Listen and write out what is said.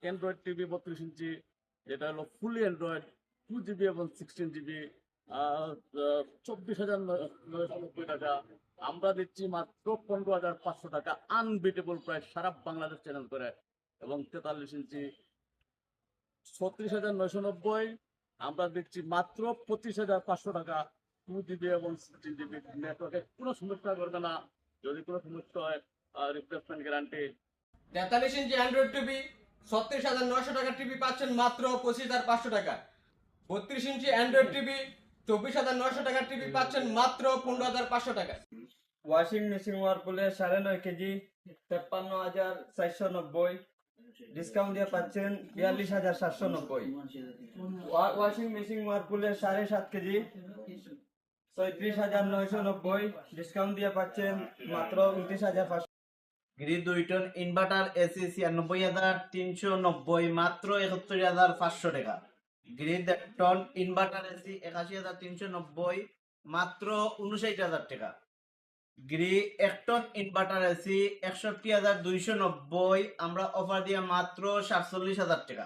Android TV 32 ইঞ্চি, যেটা হলো ফুলি Android, 2 GB এবং 16 GB, 24,990 টাকা। আমরা দিচ্ছি মাত্র 15,500 টাকা, আনবিটেবল প্রাইস সারা বাংলাদেশ চ্যানেল করে। এবং 43 ইঞ্চি 36,990, আমরা দিচ্ছি মাত্র 25,500 টাকা, 2 GB এবং 16 GB। নেটওয়ার্কে কোনো সমস্যা করবে না, যদি কোনো সমস্যা হয় রিপ্লেসমেন্ট গ্যারান্টি। 43 ইঞ্চি অ্যান্ড্রয়েড টিভি 36,900 টাকার টিভি পাচ্ছেন মাত্র 25,500 টাকা। 32 ইঞ্চি অ্যান্ড্রয়েড টিভি 24,900 টাকার টিভি পাচ্ছেন মাত্র 15,500 টাকা। ওয়াশিং মেশিন ওয়ারপুলে 9.5 কেজি 53,490, ডিসকাউন্ট দিয়ে পাচ্ছেন 42,790। ওয়াশিং মেশিন ওয়ারপুলে 7.5 কেজি 36,990, ডিসকাউন্ট দিয়ে পাচ্ছেন মাত্র 29,500। গ্রি 2 টন ইনভার্টার এসি 96,390, মাত্র 71,500 টাকা। গ্রি 1 টন ইনভার্টার এসি 81,390, মাত্র 59,000 টাকা। গ্রি 1 টন ইনভার্টার এসি 61,290, আমরা অফার দিয়ে মাত্র 47,000 টাকা।